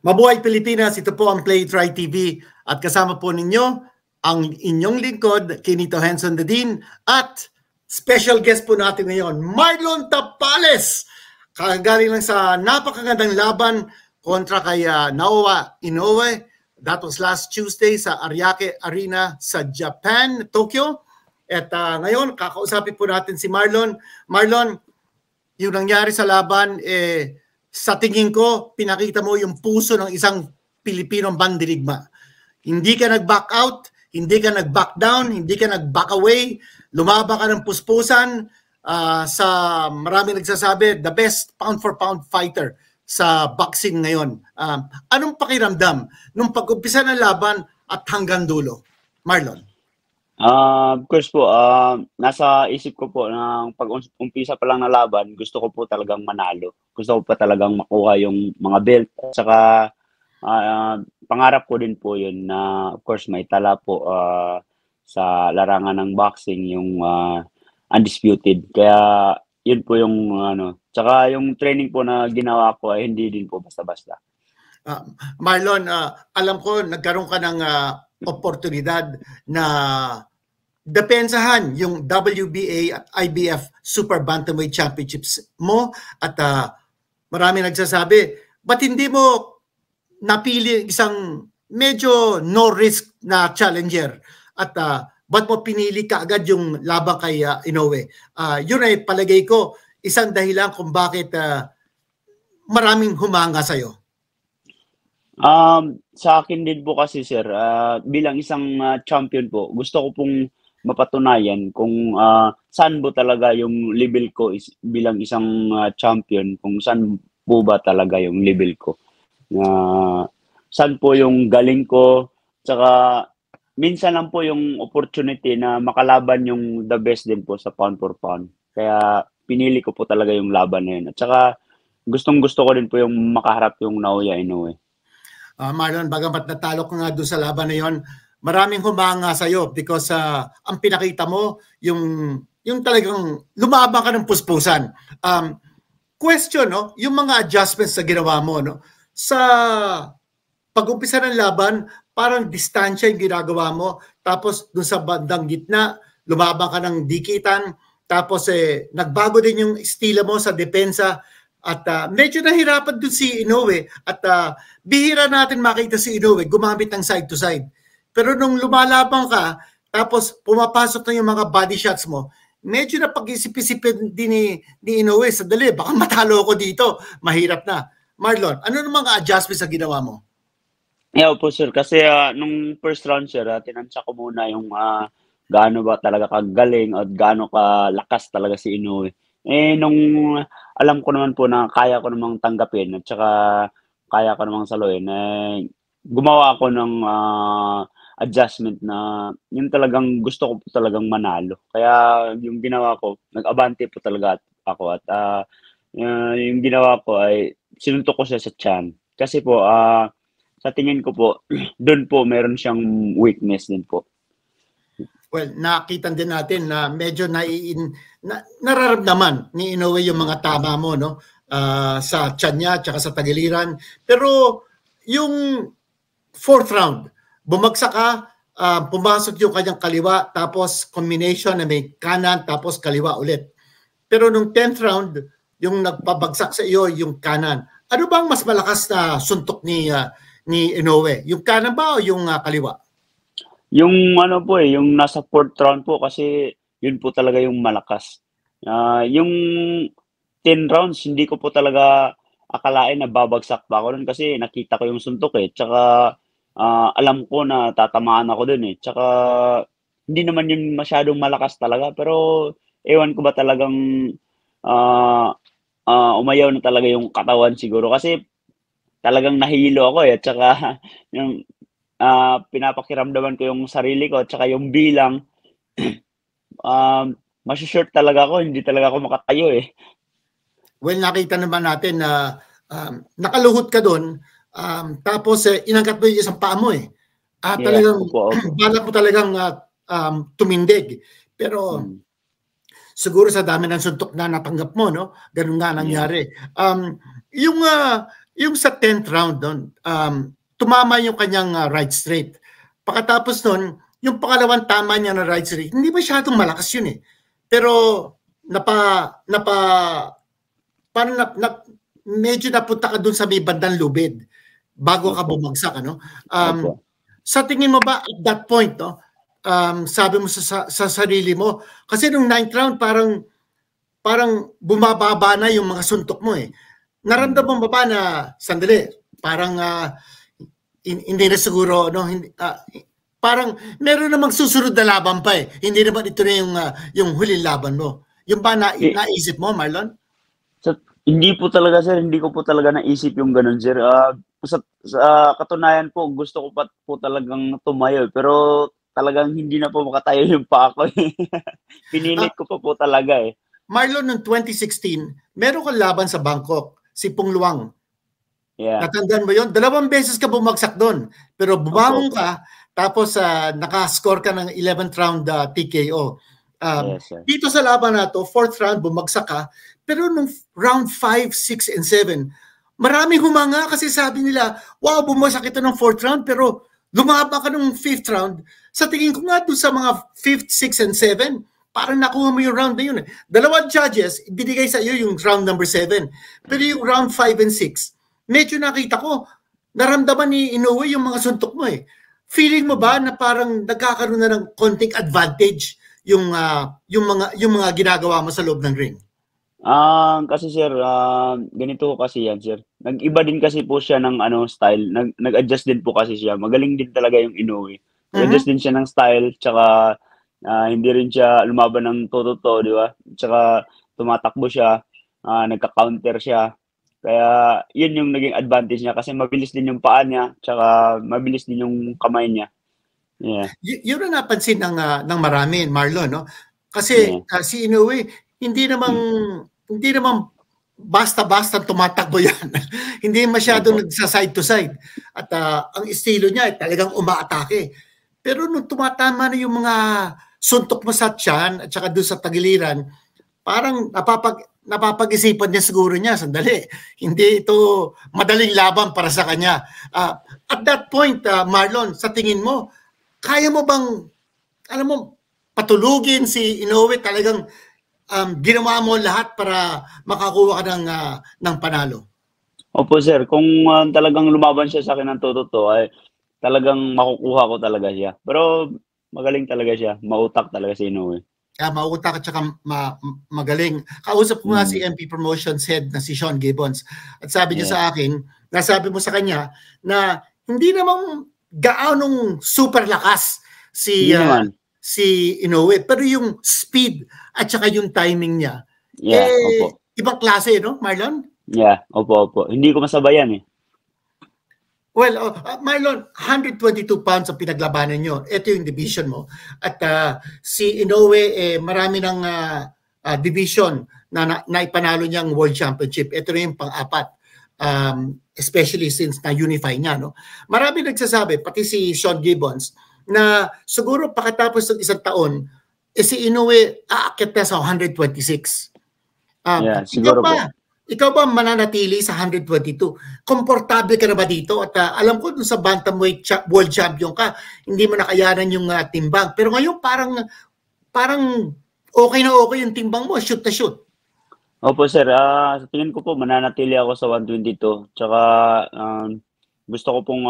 Mabuhay Pilipinas, ito po ang Play It Right TV at kasama po ninyo ang inyong lingkod, Kinito Henson Dadin, at special guest po natin ngayon, Marlon Tapales. Kagaling lang sa napakagandang laban kontra kay Naoya Inoue. That was last Tuesday sa Ariake Arena sa Japan, Tokyo. At ngayon, kakausapin po natin si Marlon. Marlon, yung nangyari sa laban, sa tingin ko, pinakita mo yung puso ng isang Pilipinong bandirigma. Hindi ka nag-back out, hindi ka nag-back down, hindi ka nag-back away, lumaba ka ng puspusan. Sa marami nagsasabi, the best pound-for-pound fighter sa boxing ngayon. Anong pakiramdam nung pag-umpisa ng laban at hanggang dulo? Marlon. Of course po, nasa isip ko po na pag-umpisa pa lang na laban, gusto ko po talagang manalo. Gusto ko pa talagang makuha yung mga belt. At saka pangarap ko din po yun na of course may tala po sa larangan ng boxing, yung undisputed. Kaya yun po yung tsaka yung training po na ginawa ko ay hindi din po basta-basta. Marlon, alam ko nagkaroon ka ng oportunidad na depensahan yung WBA at IBF Super Bantamweight Championships mo at marami nagsasabi, ba't hindi mo napili isang medyo no risk na challenger at ba't mo pinili ka agad yung laban kay Inoue? Yun ay palagay ko isang dahilan kung bakit maraming humanga sa'yo. Sa akin din po kasi sir, bilang isang champion po, gusto ko pong mapatunayan kung saan po talaga yung level ko bilang isang champion, kung saan po ba talaga yung level ko. Saan po yung galing ko, tsaka minsan lang po yung opportunity na makalaban yung the best din po sa pound for pound. Kaya pinili ko po talaga yung laban na yun. At saka gustong-gusto ko din po yung makaharap yung Naoya Inoue. Marlon, bagamat natalo ko nga doon sa laban na yon, maraming humanga sa'yo because ang pinakita mo, yung talagang lumaban ka ng puspusan. Question, no? Yung mga adjustments na ginawa mo, no? Sa pag-umpisa ng laban, parang distansya yung ginagawa mo. Tapos doon sa bandang gitna, lumaban ka ng dikitan. Tapos nagbago din yung estilo mo sa depensa. At medyo nahirapan doon si Inoue at bihira natin makita si Inoue gumamit ng side to side. Pero nung lumalaban ka, tapos pumapasok na yung mga body shots mo, medyo na pag-isip-isipin din ni Inoue, sadali, baka matalo ako dito, mahirap na. Marlon, ano ng mga adjustments na ginawa mo? Yeah po sir, kasi nung first round sir, tinansya ko muna yung gaano ba talaga kagaling at gaano kalakas talaga si Inoue. Nung alam ko naman po na kaya ko namang tanggapin at saka kaya ko namang saluhin, gumawa ako ng adjustment na yung talagang gusto ko po talagang manalo. Kaya yung ginawa ko, nag-abante po talaga ako at yung ginawa ko ay sinuntok ko siya sa tiyan. Kasi po, sa tingin ko po, doon po meron siyang weakness din po. Well, nakita din natin na medyo nararamdaman ni Inoue yung mga tama mo, no? Sa tiyan niya at sa tagiliran. Pero yung fourth round, bumagsak ka, pumasok yung kanyang kaliwa, tapos combination na may kanan, tapos kaliwa ulit. Pero nung 10th round, yung nagpabagsak sa iyo, yung kanan. Ano bang mas malakas na suntok ni Inoue? Yung kanan ba o yung kaliwa? Yung po yung nasa 4th round po kasi yun po talaga yung malakas. Yung 10 rounds, hindi ko po talaga akalain na babagsak pa ako dun kasi nakita ko yung suntok Tsaka alam ko na tatamaan ako dun Tsaka hindi naman yun masyadong malakas talaga pero ewan ko ba talagang umayaw na talaga yung katawan siguro kasi talagang nahilo ako Tsaka yung pinapakiramdaman ko yung sarili ko at saka yung bilang masyashort talaga ako, hindi talaga ako makatayo Well, nakita naman natin na nakaluhot ka doon tapos inangkat mo yung isang paa mo talagang balak mo talagang tumindig. Pero siguro sa dami ng suntok na natanggap mo, no? Ganun nga nangyari. Yung yung sa 10th round doon, tumama yung kanyang right straight. Pagkatapos nun, yung pangalawang tama niya na right straight, hindi masyadong malakas yun eh. Pero parang medyo napunta ka dun sa may bandang lubid bago ka bumagsak, ano? Sa tingin mo ba at that point, no? Sabi mo sa sarili mo, kasi nung 9th round parang bumababa na yung mga suntok mo eh. Naramdaman mo ba na sandali, parang hindi na siguro, no? Parang meron namang susunod na laban pa eh. Hindi naman ito na yung huling laban mo. Yung ba naisip mo, Marlon? Hindi po talaga, sir. Hindi ko po talaga naisip yung ganun, sir. Sa katunayan po, gusto ko pa po talagang tumayo. Pero talagang hindi na po makatayo yung paa ko. Pinilit ko pa po talaga eh. Marlon, noong 2016, meron kang laban sa Bangkok, si Pung Luang. Yeah. Natandaan mo yun? 2 beses ka bumagsak doon. Pero bumangon ka, tapos nakascore ka ng 11th round TKO. Yes, sir. Dito sa laban na to, 4th round, bumagsak ka. Pero nung round 5, 6, and 7, maraming humanga kasi sabi nila, wow, bumagsak ito ng 4th round, pero lumaba ka ng 5th round. Sa tingin ko nga doon sa mga 5th, 6, and 7, parang nakuha mo yung round na yun. 2 judges, binigay sa iyo yung round number 7. Pero yung round 5 and 6, medyo nakita ko, naramdaman ni Inoue yung mga suntok mo eh. Feeling mo ba na parang nagkakaroon na ng konting advantage yung mga ginagawa mo sa loob ng ring? Kasi sir, ganito kasi yan, sir. Nag-iba din kasi po siya ng style. Nag-adjust din po kasi siya. Magaling din talaga yung Inoue. Nag-adjust din siya ng style, tsaka hindi rin siya lumaban ng toto-to, di ba? Tsaka tumatakbo siya, nagka-counter siya. Kaya yun yung naging advantage niya kasi mabilis din yung paa niya, tsaka mabilis din yung kamay niya. Yeah. Yun ang napansin ng marami, Marlon, no? Kasi si Inoue, hindi naman basta-basta tumatakbo yan. Hindi masyadong nagsa-side to side. At ang estilo niya ay talagang umaatake. Pero nung tumatama na yung mga suntok mo sa tiyan at saka doon sa tagiliran, parang napapag-isipan niya siguro niya, sandali, hindi ito madaling laban para sa kanya. At that point, Marlon, sa tingin mo, kaya mo bang, alam mo, patulugin si Inoue, talagang ginawa mo lahat para makakuha ka ng panalo? Opo sir, kung talagang lumaban siya sa akin ng toto ay talagang makukuha ko talaga siya. Pero magaling talaga siya, mautak talaga si Inoue. Mautak at saka magaling. Kausap ko nga si MP Promotions head na si Sean Gibbons. At sabi niya sa akin, nasabi mo sa kanya na hindi namang gaanong super lakas si Inoue, pero yung speed at saka yung timing niya, opo. Ibang klase, no, Marlon? Yeah, opo. Hindi ko masabayan eh. Well, Marlon, 122 pounds ang pinaglabanan nyo. Ito yung division mo. At si Inoue, marami ng division na ipanalo niyang World Championship. Ito rin yung pang-apat. Especially since na-unify niya. No? Marami nagsasabi, pati si Sean Gibbons, na siguro pakatapos ng isang taon, si Inoue aakyat na sa 126. Siguro po. Ikaw ba mananatili sa 122? Komportable ka na ba dito? At alam ko dun sa bantamweight world champion ka, hindi mo nakayanan yung timbang. Pero ngayon parang okay na okay yung timbang mo, shoot na shoot. Opo sir, sa tingin ko po mananatili ako sa 122. Tsaka gusto ko pong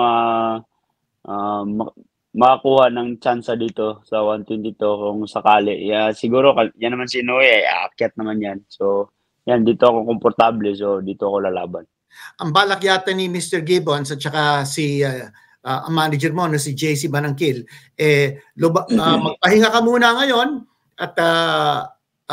makakuha ng chance dito sa 122 kung sakali. Siguro yan naman si Inoue, aakyat naman yan. So yan, dito ako komportable, so dito ako lalaban. Ang balak yata ni Mr. Gibbons at saka si ang manager mo, si JC Banangkil, magpahinga ka muna ngayon at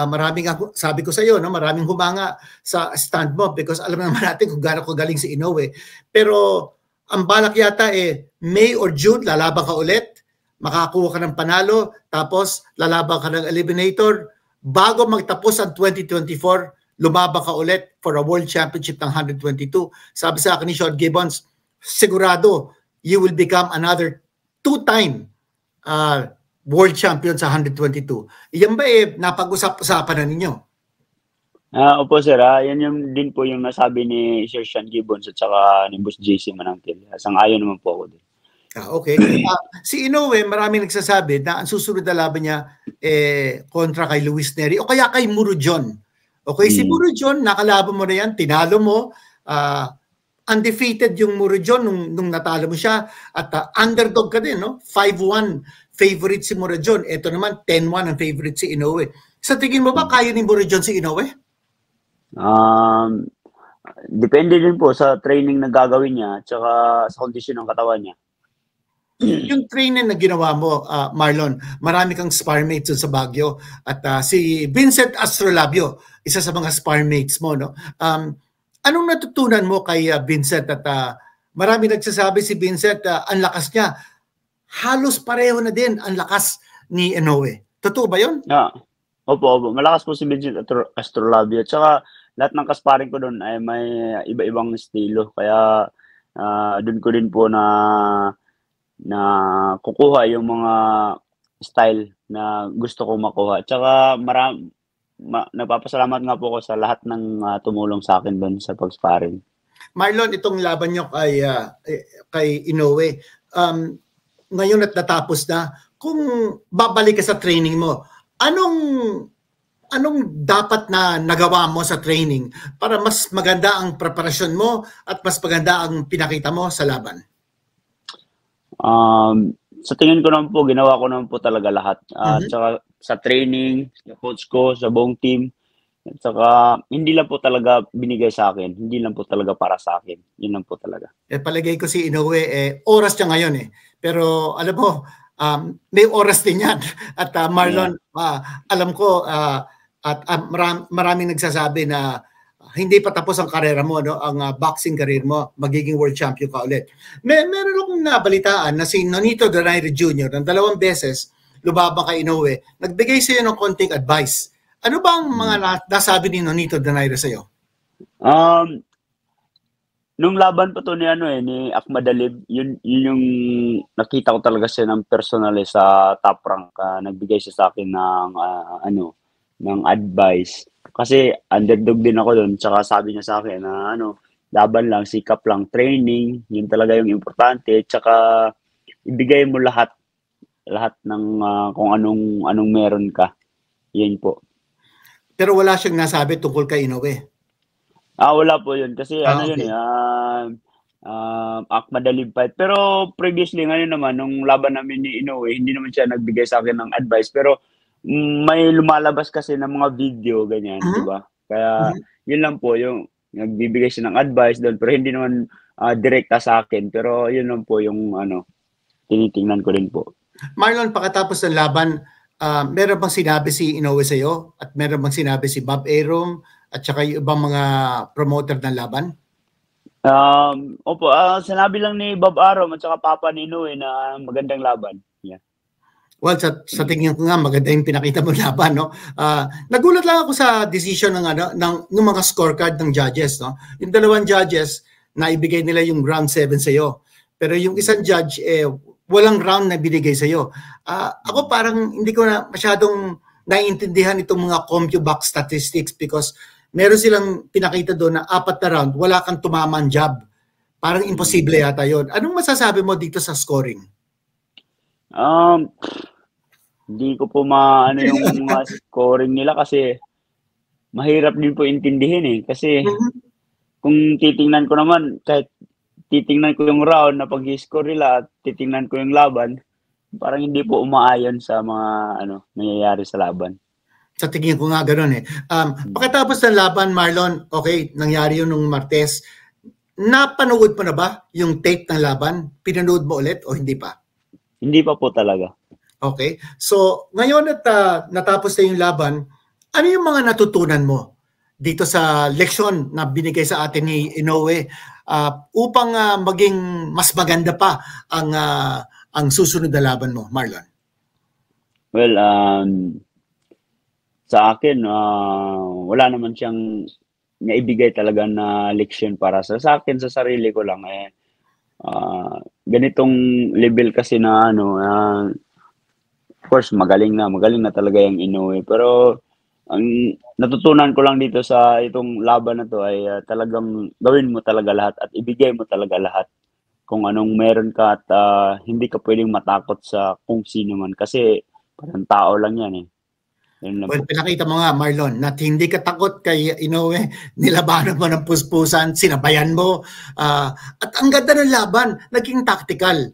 maraming, sabi ko sa iyo, no, maraming humanga sa stand mo because alam naman natin kung gaano galing si Inoue. Pero ang balak yata May or June, lalaban ka ulit, makakuha ka ng panalo, tapos lalaban ka ng eliminator, bago magtapos ang 2024, lumaba ka ulit for a world championship ng 122. Sabi sa akin ni Sean Gibbons, sigurado you will become another 2-time world champion sa 122. Iyan ba napag-usap-usapan na ninyo? Opo sir, yan yung din po yung nasabi ni Sir Sean Gibbons at saka ni Boss JC Manangkil. Sang-ayon naman po ako dun. Okay. Si Inoue, maraming nagsasabi na ang susunod na laban niya kontra kay Luis Neri o kaya kay Murujon. Okay, si Murujon, nakalaban mo na yan, tinalo mo, undefeated yung Murujon nung natalo mo siya at underdog ka din, no? 5-1 favorite si Murujon. Ito naman 10-1 ang favorite si Inoue. Sa tingin mo ba kaya ni Murujon si Inoue? Depende din po sa training na gagawin niya at saka sa kondisyon ng katawan niya. Yung training na ginawa mo, Marlon, marami kang sparmates sa Baguio at si Vincent Astrolabio, isa sa mga sparmates mo, no? Anong natutunan mo kay Vincent at marami nagsasabi si Vincent, ang lakas niya, halos pareho na din ang lakas ni Inoue. Totoo ba yun? Opo. Malakas po si Vincent Astrolabio at saka lahat ng kasparing ko doon ay may iba-ibang estilo. Kaya doon ko din po na kukuha yung mga style na gusto ko makuha. Tsaka nagpapasalamat nga po ako sa lahat ng tumulong sa akin doon sa pag-sparring. Marlon, itong laban nyo kay Inoue, ngayon at natapos na, kung babalik ka sa training mo, anong dapat na nagawa mo sa training para mas maganda ang preparasyon mo at mas maganda ang pinakita mo sa laban? Sa tingin ko naman po, ginawa ko naman po talaga lahat. Tsaka sa training, sa coach ko, sa buong team. At saka hindi lang po talaga binigay sa akin. Hindi lang po talaga para sa akin. Yun lang po talaga. Palagay ko si Inoue, oras niya ngayon Pero alam mo, may oras din yan. At Marlon, alam ko, at maraming nagsasabi na hindi pa tapos ang karera mo, no? Ang boxing career mo, magiging world champion ka ulit. Meron akong nabalitaan na si Nonito Donaire Jr. ng 2 beses lumabang kay Inoue, nagbigay sa iyo ng konting advice. Ano ba ang mga nasabi ni Nonito Donaire sa iyo? Nung laban pa to ni Ahmad Alib, yun yung nakita ko talaga siya ng personal sa Top Rank. Nagbigay siya sa akin ng advice. Kasi underdog din ako doon. Tsaka sabi niya sa akin na laban lang, sikap lang, training, yun talaga yung importante. Tsaka ibigay mo lahat ng kung anong meron ka. Yun po. Pero wala siyang nasabi tungkol kay Inoue? Wala po yun. Kasi Ahmad Alib fight. Pero previously, ngayon naman, nung laban namin ni Inoue, hindi naman siya nagbigay sa akin ng advice. Pero may lumalabas kasi ng mga video, ganyan, di ba? Kaya yun lang po, yung nagbibigay siya ng advice doon, pero hindi naman direkta sa akin. Pero yun lang po yung tinitingnan ko rin po. Marlon, pagkatapos ng laban, meron bang sinabi si Inoue sa iyo? At meron bang sinabi si Bob Arum at saka yung ibang mga promoter ng laban? Opo, sinabi lang ni Bob Arum at saka Papa ni Inoue na magandang laban. Yeah. Well, sa tingin ko nga maganda yung pinakita mo laban, no? Nagulat lang ako sa decision ng mga scorecard ng judges, no? Yung 2 judges na ibigay nila yung round 7 sa iyo. Pero yung isang judge walang round na binigay sa iyo. Ako parang hindi ko na masyadong naiintindihan itong mga CompuBox statistics because meron silang pinakita doon na 4 na round, wala kang tumamang jab. Parang imposible yata yon. Anong masasabi mo dito sa scoring? Hindi ko po maano yung scoring nila kasi mahirap din po intindihin kasi kung titingnan ko naman, kahit titingnan ko yung round na pag-score nila at titingnan ko yung laban, parang hindi po umaayon sa mga nangyayari sa laban. Sa tingin ko nga gano'n Pagkatapos ng laban, Marlon, okay, nangyari yun nung Martes. Napanood mo na ba yung tape ng laban? Pinanood mo ulit o hindi pa? Hindi pa po talaga. Okay. So, ngayon at natapos na yung laban, ano yung mga natutunan mo dito sa leksyon na binigay sa atin ni Inoue upang maging mas maganda pa ang susunod na laban mo, Marlon? Well, sa akin, wala naman siyang naibigay talaga na leksyon para sa akin, sa sarili ko lang. Ganitong level kasi of course, magaling na talaga yung Inoue. Pero ang natutunan ko lang dito sa itong laban na 'to ay, talagang gawin mo talaga lahat at ibigay mo talaga lahat kung anong meron ka at, hindi ka puwedeng matakot sa kung sino man kasi parang tao lang 'yan, eh. Yun lang Well, po. pinakita mo nga, Marlon, na hindi ka takot kay Inoue, nilabanan mo ng puspusan, sinabayan mo, at ang ganda ng laban, naging tactical.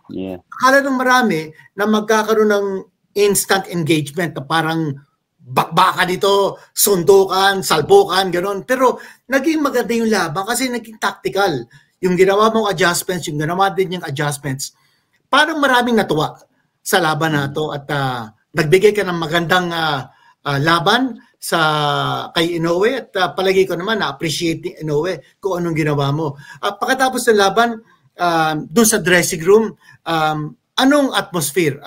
Yeah. Akala ng marami na magkakaroon ng instant engagement na parang bakbakan dito, sundukan, salpukan, gano'n. Pero naging maganda yung laban kasi naging tactical. Yung ginawa mong adjustments, yung ginawa din yung adjustments, parang maraming natuwa sa laban na to at nagbigay ka ng magandang laban sa kay Inoue at palagi ko naman na-appreciate ni Inoue kung anong ginawa mo. Pagkatapos ng laban, doon sa dressing room, anong atmosphere?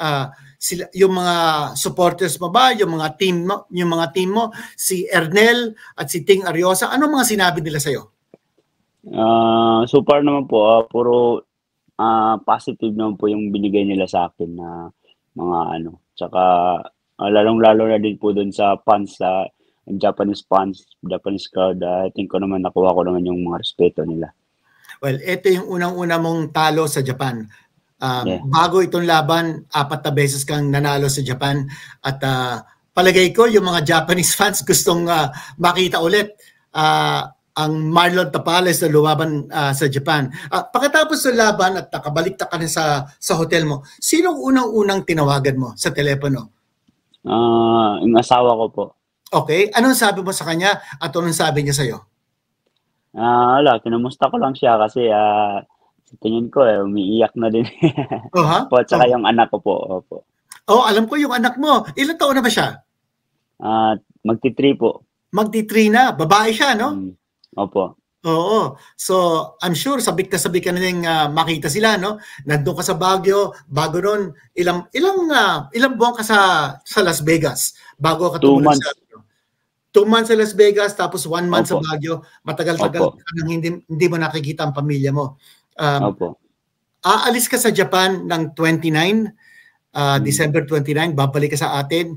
Sila, yung mga supporters mo ba, yung mga team mo, si Ernel at si Ting Ariosa, anong mga sinabi nila sa'yo? So far naman po, puro, positive naman po yung binigay nila sa akin na mga ano, tsaka, lalong-lalo na din po dun sa fans, sa Japanese fans, Japanese crowd, I think ko naman nakuha ko naman yung mga respeto nila. Well, ito yung unang-una mong talo sa Japan. Yeah. Bago itong laban, 4 na beses kang nanalo sa Japan at palagay ko yung mga Japanese fans gustong makita ulit ang Marlon Tapales na lumaban sa Japan. Pagkatapos ng laban at nakabalik ka na sa hotel mo, sinong unang-unang tinawagan mo sa telepono? Yung asawa ko po. Okay, anong sabi mo sa kanya at anong sabi niya sa'yo? Wala, kinamusta ko lang siya kasi, sa tingin ko, umiiyak na din. Po, tsaka yung anak ko po, opo. Alam ko yung anak mo. Ilang taon na ba siya? Magti-3 po. Magti-3 na. Babae siya, no? Opo. Oo. So, I'm sure sabik na sabik ka na rin makita sila, no? Nandun ka sa Baguio, bago nun, ilang buwan ka sa Las Vegas bago ka 2 tumunod months. sa 2 months sa Las Vegas, tapos 1 month sa Opo. Baguio. Matagal-tagal Opo. ka nang hindi mo nakikita ang pamilya mo. Opo. Aalis ka sa Japan ng 29, December 29, babalik ka sa atin.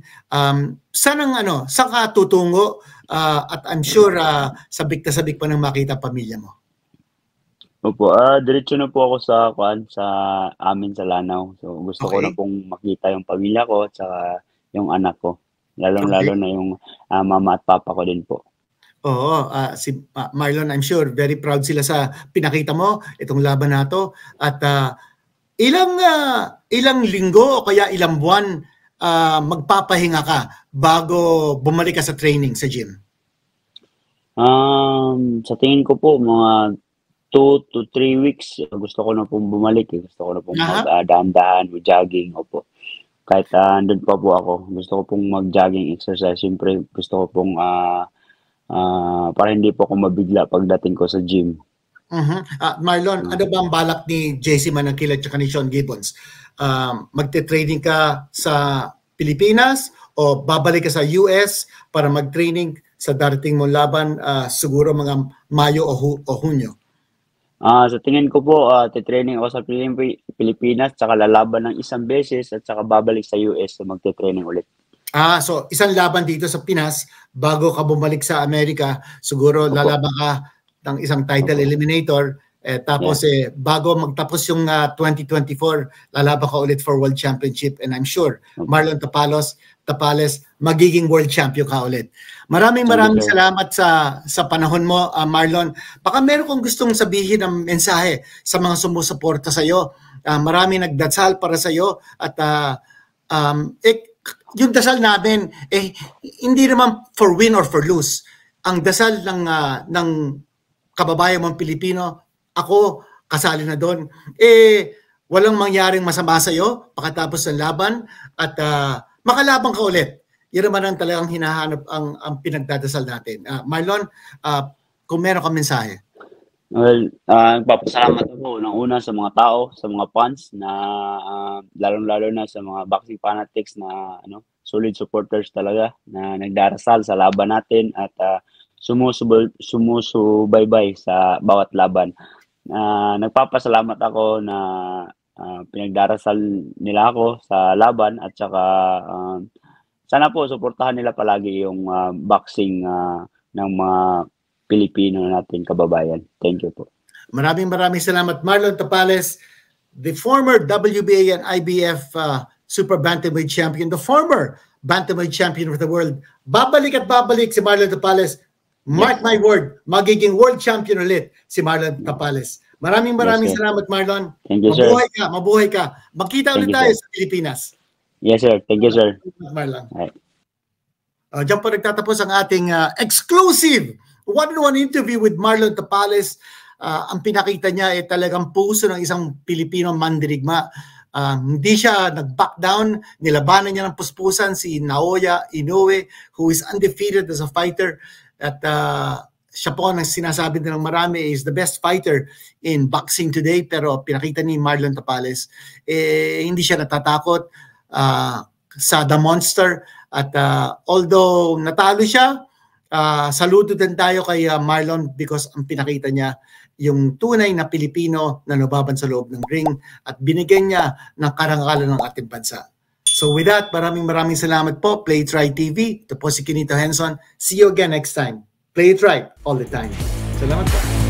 Saan ka tutungo? At I'm sure sabik na sabik pa nang makita ang pamilya mo. Opo, diretso na po ako sa amin sa Lanao. So, gusto ko na Okay. pong makita yung pamilya ko tsaka yung anak ko. Lalong-lalo na yung, mama at papa ko din po. Oo, si Marlon, I'm sure very proud sila sa pinakita mo, itong laban na to. At ilang linggo o kaya ilang buwan magpapahinga ka bago bumalik ka sa training sa gym? Sa tingin ko po mga 2 to 3 weeks gusto ko na pong bumalik, eh. Gusto ko na pong dahan-dahan, mag-jogging, opo. Kahit, andun pa po ako, gusto ko pong mag-jogging exercise. Siyempre gusto ko pong, para hindi po ako mabigla pagdating ko sa gym. Marlon, ano ba ang balak ni JC Manangkil at ni Sean Gibbons? Magte-training ka sa Pilipinas o babalik ka sa US para mag-training sa darating mong laban siguro mga Mayo o Hunyo? Sa tingin ko po, te-training ako sa Pilipinas, tsaka lalaban ng isang beses at saka babalik sa US, so magte-training ulit. So isang laban dito sa Pinas bago ka bumalik sa Amerika, siguro Opo. lalaban ka ng isang title Opo. eliminator, tapos bago magtapos yung 2024, lalaban ka ulit for World Championship, and I'm sure Marlon Tapales magiging world champion ka ulit. Maraming salamat sa panahon mo, Marlon. Baka meron kong gustong sabihin ng mensahe sa mga sumusuporta sa iyo. Maraming nagdasal para sa iyo at yung dasal namin hindi naman for win or for lose. Ang dasal ng kababayan mong Pilipino, ako kasali na doon. Walang mangyaring masama sa iyo pagkatapos ng laban at makalaban ka ulit. Yan naman ang talagang hinahanap ang pinagdadasal natin. Marlon, kung meron ka mensahe. Well, nagpapasalamat ako unang-una sa mga tao, sa mga fans na lalong-lalo na sa mga boxing fanatics na solid supporters talaga na nagdarasal sa laban natin at sumusubaybay sa bawat laban. Nagpapasalamat ako na pinagdarasal nila ako sa laban at saka sana po suportahan nila palagi yung boxing ng mga Pilipino natin kababayan. Thank you po. Maraming salamat, Marlon Tapales, the former WBA and IBF Super Bantamweight Champion, the former Bantamweight Champion of the world. Babalik at babalik si Marlon Tapales. Mark my word, magiging world champion ulit si Marlon Tapales. Maraming salamat, Marlon. Thank you, sir. Mabuhay ka. Magkita ulit tayo sa Pilipinas. Yes, sir. Thank you, sir. Marlon. Diyan po nagtatapos ang ating exclusive one-on-one interview with Marlon Tapales. Ang pinakita niya ay talagang puso ng isang Pilipino mandirigma. Hindi siya nag-back down. Nilabanan niya ng puspusan si Naoya Inoue, who is undefeated as a fighter. At siya po ang sinasabi ng marami is the best fighter in boxing today. Pero pinakita ni Marlon Tapales, hindi siya natatakot sa The Monster. At although natalo siya, saludo din tayo kay Marlon because ang pinakita niya yung tunay na Pilipino na lumaban sa loob ng ring at binigyan niya ng karangalan ng ating bansa. So with that, maraming salamat po. Play It Right TV. Ito po si Kinito Henson. See you again next time. Play it right all the time. Salamat po.